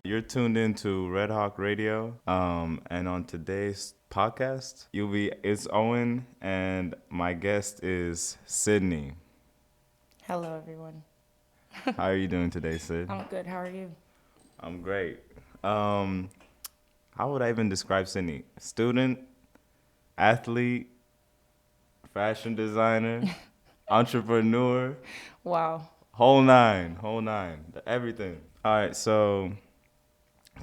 You're tuned into Redhawk Radio. And on today's podcast, it's Owen, and my guest is Sidney. Hello, everyone. How are you doing today, Sid? I'm good. How are you? I'm great. How would I even describe Sidney? Student, athlete, fashion designer, entrepreneur, Wow. whole nine, everything. All right, so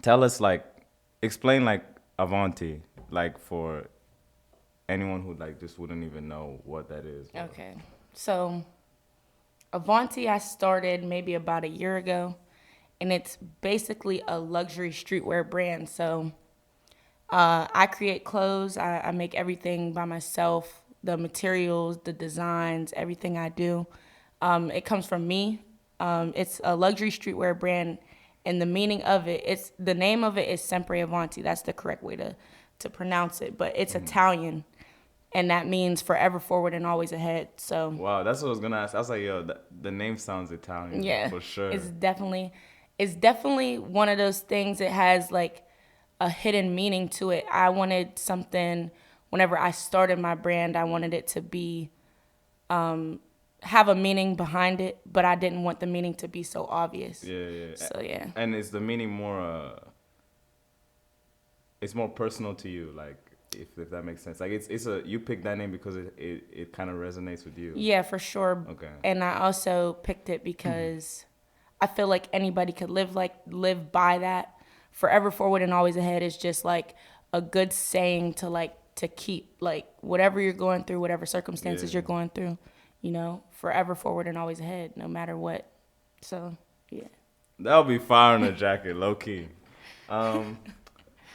tell us, explain Avanti, for anyone who just wouldn't even know what that is. Okay. So, Avanti, I started maybe about a year ago, and it's basically a luxury streetwear brand. So, I create clothes, I make everything by myself, the materials, the designs, everything I do. It comes from me. It's a luxury streetwear brand, and the meaning of it, the name of it is Sempre Avanti. That's the correct way to pronounce it, but it's Italian, and that means forever forward and always ahead. So Wow, that's what I was gonna ask. I was like, yo, the name sounds Italian, yeah, for sure. it's definitely one of those things that has like a hidden meaning to it. I wanted something, whenever I started my brand, I wanted it to be have a meaning behind it, but I didn't want the meaning to be so obvious. Yeah. So yeah. And is the meaning more? It's more personal to you, if that makes sense. You picked that name because it kind of resonates with you. Yeah, for sure. Okay. And I also picked it because I feel like anybody could live by that. Forever forward and always ahead is just like a good saying to keep, whatever you're going through, whatever circumstances you're going through, forever forward and always ahead, no matter what. So yeah. That'll be fire on a jacket, low key.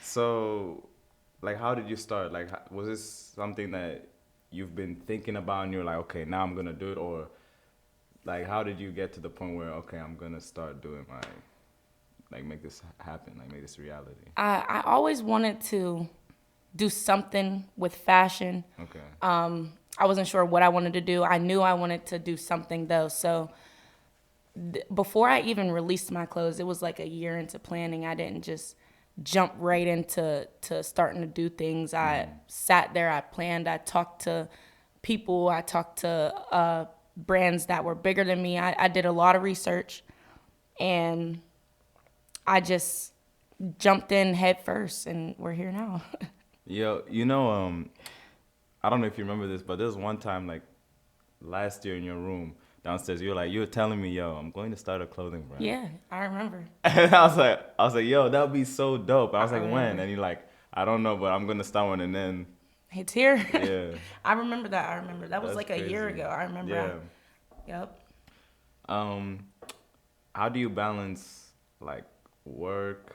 So, how did you start? Was this something that you've been thinking about and you're like, okay, now I'm gonna do it, or how did you get to the point where, okay, I'm gonna start doing make this happen, make this reality? I always wanted to do something with fashion. Okay. I wasn't sure what I wanted to do. I knew I wanted to do something though. So before I even released my clothes, it was like a year into planning. I didn't just jump right into starting to do things. I sat there, I planned, I talked to people, I talked to brands that were bigger than me. I did a lot of research, and I just jumped in head first, and we're here now. Yo, I don't know if you remember this, but there was one time last year in your room downstairs, you were telling me, yo, I'm going to start a clothing brand. Yeah, I remember. And I was like, yo, that would be so dope. I was like, when? And you're like, I don't know, but I'm gonna start one. And then it's here. Yeah. I remember that. That was That's like a year crazy. ago. I remember. Yeah. Yep. How do you balance work,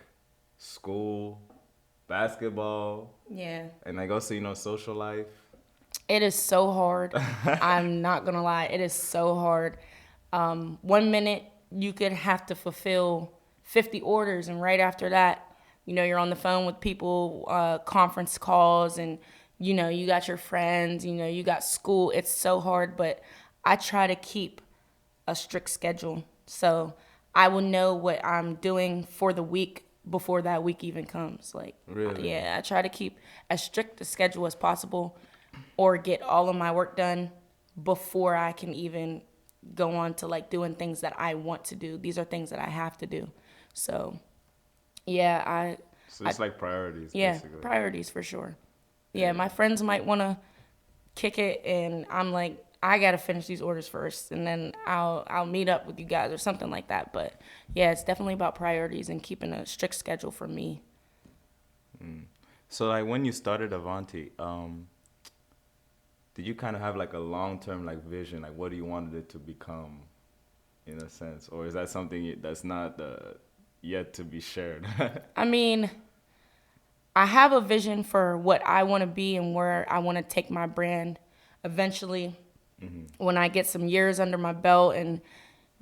school, basketball, Yeah. and also social life? It is so hard. I'm not gonna lie. It is so hard. 1 minute you could have to fulfill 50 orders, and right after that, you're on the phone with people, conference calls, and you got your friends, you got school. It's so hard, but I try to keep a strict schedule, so I will know what I'm doing for the week before that week even comes. Really? Yeah, I try to keep as strict a schedule as possible, or get all of my work done before I can even go on to doing things that I want to do. These are things that I have to do. So yeah, So it's priorities, yeah, basically. priorities for sure. Yeah, my friends might want to kick it, and I'm like, I gotta finish these orders first, and then I'll meet up with you guys or something like that. But yeah, it's definitely about priorities and keeping a strict schedule for me. So when you started Avanti, did you kind of have a long-term vision? What do you wanted it to become, in a sense? Or is that something that's not yet to be shared? I mean, I have a vision for what I want to be and where I want to take my brand eventually, when I get some years under my belt and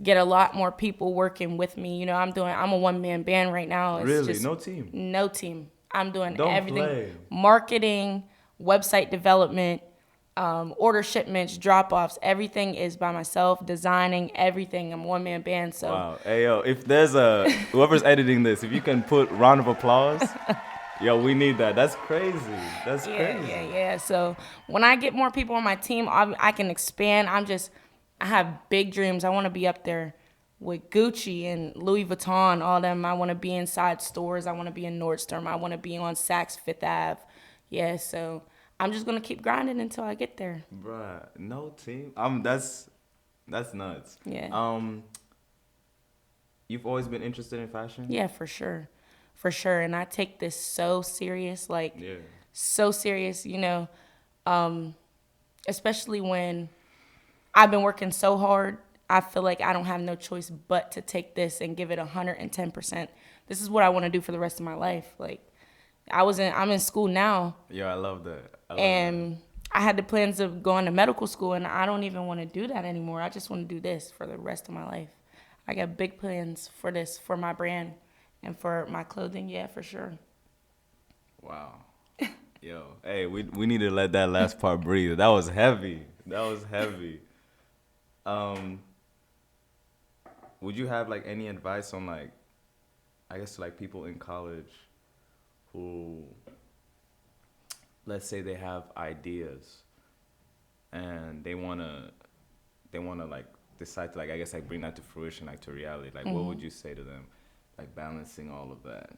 get a lot more people working with me. I'm a one-man band right now. It's Really? just No team? No team. I'm doing Don't everything. play. Marketing, website development, order shipments, drop-offs, everything is by myself, designing everything. I'm a one-man band, so Wow. Hey, yo, if there's whoever's editing this, if you can put round of applause, yo, we need that. That's crazy. That's crazy. yeah. So when I get more people on my team, I can expand. I have big dreams. I want to be up there with Gucci and Louis Vuitton, all them. I want to be inside stores. I want to be in Nordstrom. I want to be on Saks Fifth Ave. Yeah, so I'm just gonna keep grinding until I get there. Bruh, no team. That's nuts. Yeah. You've always been interested in fashion? Yeah, for sure. For sure. And I take this so serious, like Yeah. so serious, especially when I've been working so hard. I feel like I don't have no choice but to take this and give it 110%. This is what I want to do for the rest of my life. Like I'm in school now. Yo, I love that. And I had the plans of going to medical school, and I don't even want to do that anymore. I just want to do this for the rest of my life. I got big plans for this, for my brand and for my clothing. Yeah, for sure. Wow. Yo, hey, we need to let that last part breathe. That was heavy. Would you have like any advice on like, I guess like people in college who, let's say they have ideas and they wanna like decide to like, I guess like bring that to fruition, like to reality. Like what would you say to them? Like balancing all of that.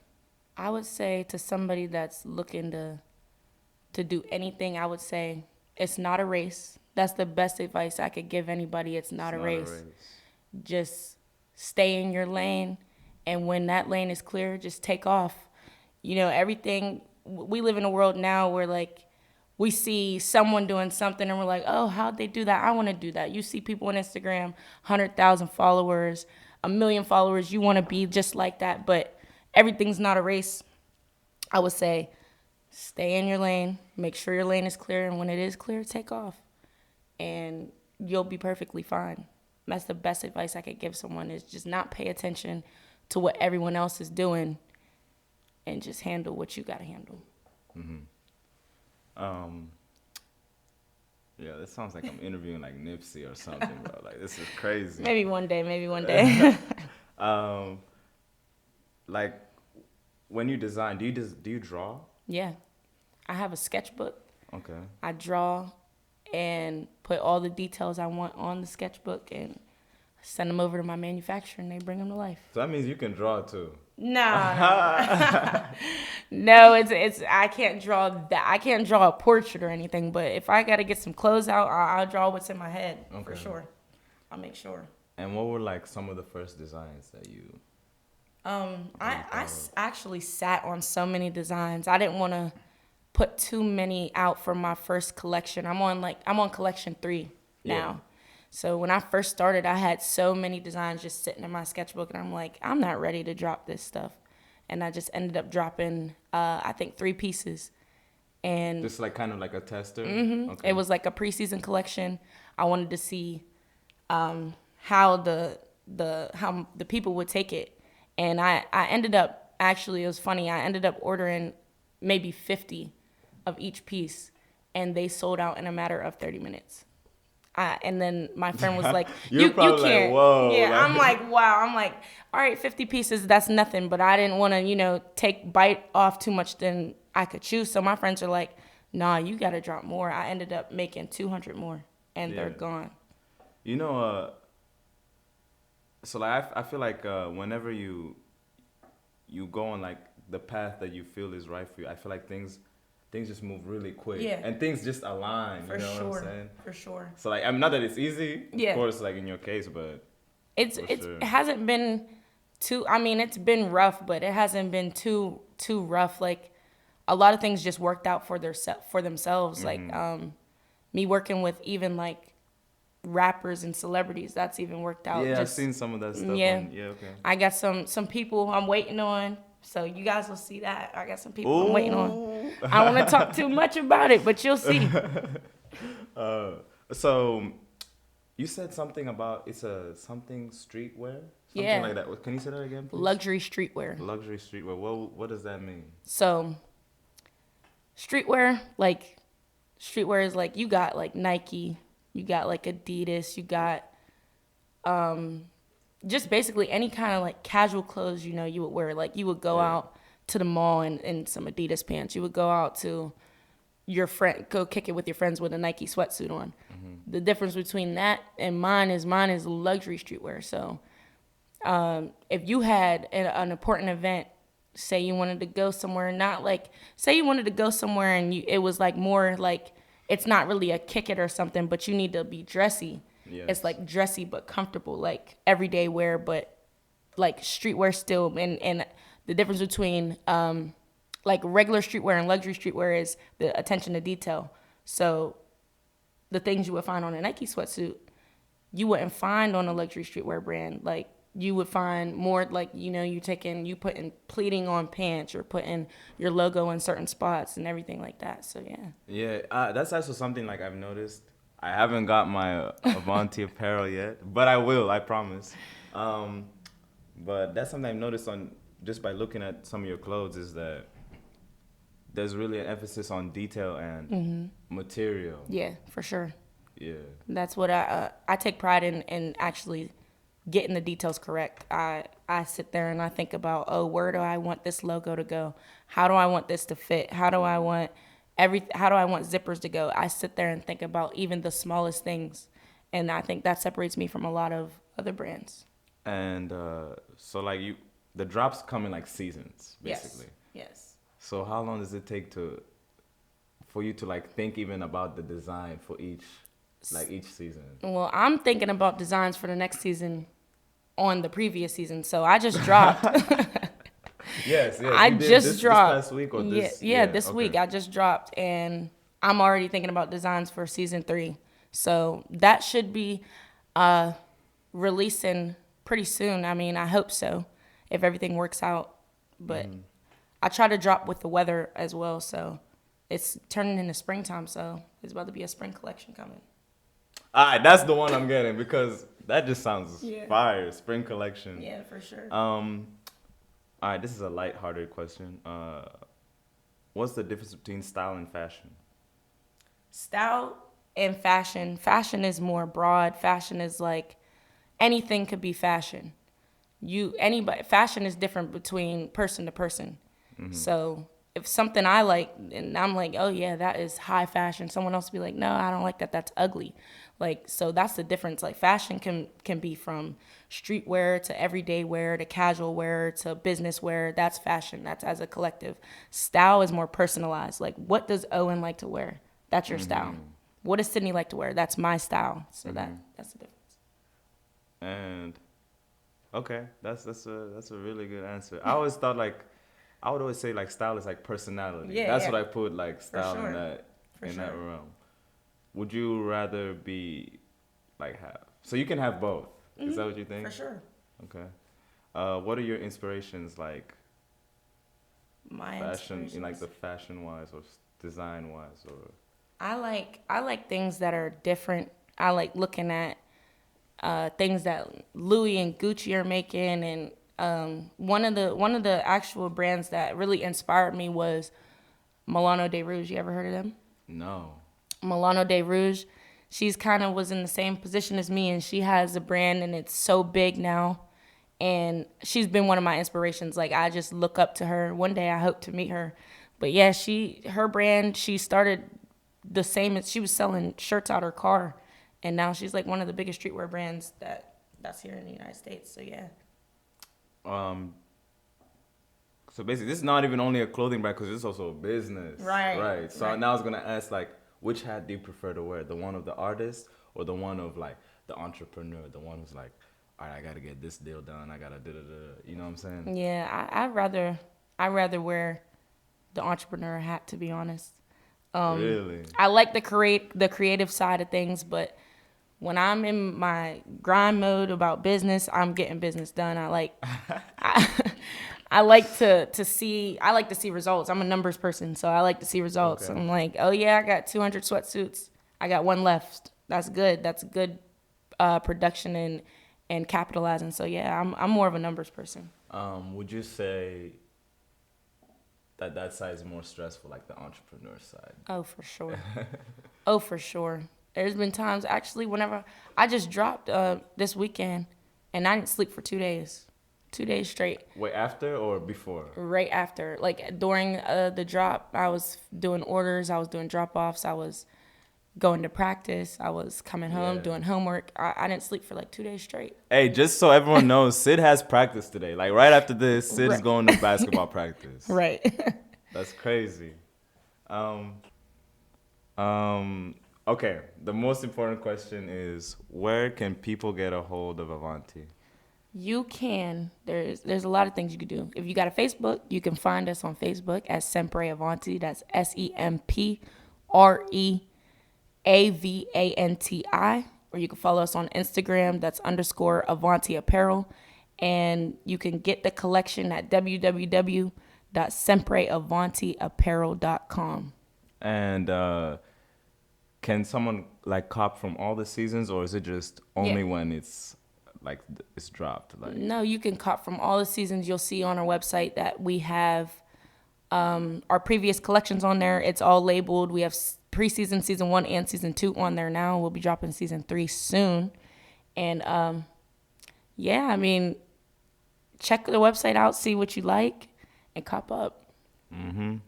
I would say to somebody that's looking to do anything, I would say it's not a race. That's the best advice I could give anybody. It's not a race. Just stay in your lane, and when that lane is clear, just take off. Everything, we live in a world now where like we see someone doing something and we're like, oh, how'd they do that? I want to do that. You see people on Instagram, 100,000 followers, 1 million followers. You want to be just like that, but everything's not a race. I would say stay in your lane, make sure your lane is clear, and when it is clear, take off, and you'll be perfectly fine. That's the best advice I could give someone, is just not pay attention to what everyone else is doing and just handle what you got to handle. Yeah, this sounds like I'm interviewing like Nipsey or something, bro. Like this is crazy. Maybe one day. Like when you design, do you draw? Yeah. I have a sketchbook. Okay. I draw and put all the details I want on the sketchbook and send them over to my manufacturer, and they bring them to life. So that means you can draw too. No. No, it's I can't draw that. I can't draw a portrait or anything, but if I got to get some clothes out, I'll draw what's in my head. Okay. For sure. I'll make sure. And what were like some of the first designs that you I actually sat on so many designs. I didn't want to put too many out for my first collection. I'm on collection 3 now. Yeah. So when I first started, I had so many designs just sitting in my sketchbook, and I'm like, I'm not ready to drop this stuff. And I just ended up dropping, I think 3 pieces. And just like kind of like a tester? Mm-hmm. Okay. It was like a preseason collection. I wanted to see how the people would take it. And I ended up, actually, it was funny, I ended up ordering maybe 50 of each piece, and they sold out in a matter of 30 minutes. And then my friend was like, you can't. Like, whoa. Yeah, I'm like, wow. I'm like, all right, 50 pieces, that's nothing. But I didn't want to, bite off too much than I could chew. So my friends are like, nah, you got to drop more. I ended up making 200 more, and they're gone. So like I feel like whenever you go on like the path that you feel is right for you, I feel like things just move really quick. Yeah. And things just align. For sure. What I'm saying? For sure. So like, not that it's easy, of course, like in your case, but it hasn't been too. I mean, it's been rough, but it hasn't been too rough. Like a lot of things just worked out for themselves. Mm-hmm. Like me working with even like rappers and celebrities, that's even worked out. Yeah, I've seen some of that stuff. Yeah. Okay. I got some people I'm waiting on. So you guys will see that. I got some people I'm waiting on. I don't want to talk too much about it, but you'll see. So you said something about something streetwear? Something like that. Can you say that again, please? Luxury streetwear. Luxury streetwear. What does that mean? So streetwear, like streetwear is like, you got like Nike, you got like Adidas, you got just basically any kind of like casual clothes, you would wear. Like you would go Yeah. out to the mall in some Adidas pants. You would go out to go kick it with your friends with a Nike sweatsuit on. The difference between that and mine is luxury streetwear. So if you had an important event, say you wanted to go somewhere, not like, say you wanted to go somewhere and it was like more like, it's not really a kick it or something, but you need to be dressy. Yes. It's like dressy but comfortable, like everyday wear, but like streetwear still. And the difference between like regular streetwear and luxury streetwear is the attention to detail. So the things you would find on a Nike sweatsuit, you wouldn't find on a luxury streetwear brand. Like you would find more like, you putting pleating on pants, or putting your logo in certain spots and everything like that. So yeah. Yeah, that's also something like I've noticed. I haven't got my Avanti apparel yet, but I will, I promise. But that's something I've noticed on just by looking at some of your clothes, is that there's really an emphasis on detail and material. Yeah, for sure. Yeah. That's what I take pride in actually getting the details correct. I sit there and I think about, oh, where do I want this logo to go? How do I want this to fit? How do I want zippers to go? I sit there and think about even the smallest things, and I think that separates me from a lot of other brands. And so like the drops come in like seasons, basically. Yes. So how long does it take for you to like think even about the design for each season? Well, I'm thinking about designs for the next season on the previous season. So I just dropped. Yes. I just dropped. This past week or this? This week I just dropped, and I'm already thinking about designs for season 3. So that should be releasing pretty soon. I mean, I hope so, if everything works out. But I try to drop with the weather as well. So it's turning into springtime. So there's about to be a spring collection coming. All right, that's the one I'm getting, because that just sounds fire. Spring collection. Yeah, for sure. All right, this is a lighthearted question. What's the difference between style and fashion? Style and fashion. Fashion is more broad. Fashion is like anything could be fashion. Fashion is different between person to person. So if something I like and I'm like, oh yeah, that is high fashion, someone else will be like, no, I don't like that. That's ugly. Like, so that's the difference. Like fashion can be from streetwear to everyday wear to casual wear to business wear. That's fashion. That's as a collective. Style is more personalized. Like, what does Owen like to wear? That's your style. What does Sidney like to wear? That's my style. So that's the difference. And okay, that's a really good answer. I always thought I would always say like style is like personality. Yeah, that's yeah. what I put like style sure. in that For that sure. realm. Would you rather be like have? So you can have both. Is that what you think? For sure. Okay. What are your inspirations like? My Fashion, in inspirations. like the fashion wise or design wise, or I like things that are different. I like looking at things that Louis and Gucci are making, and one of the actual brands that really inspired me was Milano de Rouge. You ever heard of them? no? Milano de Rouge. She's kind of was in the same position as me, and she has a brand, and it's so big now. And she's been one of my inspirations. Like, I just look up to her. One day I hope to meet her. But yeah, her brand, she started the same as she was selling shirts out her car, and now she's like one of the biggest streetwear brands that's here in the United States. So yeah. So basically, this is not even only a clothing brand, because it's also a business. Right. So Right. now I was gonna ask, like, which hat do you prefer to wear? The one of the artist, or the one of like the entrepreneur, the one who's like, all right, I gotta get this deal done. I gotta da. You know what I'm saying? Yeah, I rather wear the entrepreneur hat, to be honest. Really? I like the creative side of things, but when I'm in my grind mode about business, I'm getting business done. I like to see results. I'm a numbers person, so I like to see results. Okay. I'm like, oh yeah, I got 200 sweatsuits. I got one left. That's good. That's good production and capitalizing. So yeah, I'm more of a numbers person. Would you say that side is more stressful, like the entrepreneur side. Oh, for sure. Oh, for sure. There's been times, actually, whenever I just dropped this weekend, and I didn't sleep for 2 days. 2 days straight. Wait, after or before? Right after. Like, during the drop, I was doing orders. I was doing drop-offs. I was going to practice. I was coming home, Yeah. doing homework. I didn't sleep for like 2 days straight. Hey, just so everyone knows, Sid has practice today. Like right after this, Sid is Right. going to basketball practice. Right. That's crazy. Okay, the most important question is, where can people get a hold of Avanti? You can. There's a lot of things you can do. If you got a Facebook, you can find us on Facebook as Sempre Avanti. That's SEMPREAVANTI. Or you can follow us on Instagram. That's _Avanti Apparel. And you can get the collection at www.sempreavantiapparel.com. And can someone like cop from all the seasons, or is it just only when it's like it's dropped? Like No, you can cop from all the seasons. You'll see on our website that we have our previous collections on there. It's all labeled. We have preseason, season 1, and season 2 on there now. We'll be dropping season 3 soon. And yeah, I mean, check the website out, see what you like, and cop up. All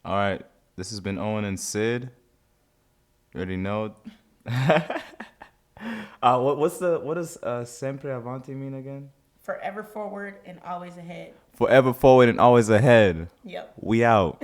right, this has been Owen and Sid. You already know. What does Sempre Avanti mean again? Forever forward and always ahead. Forever forward and always ahead. Yep. We out.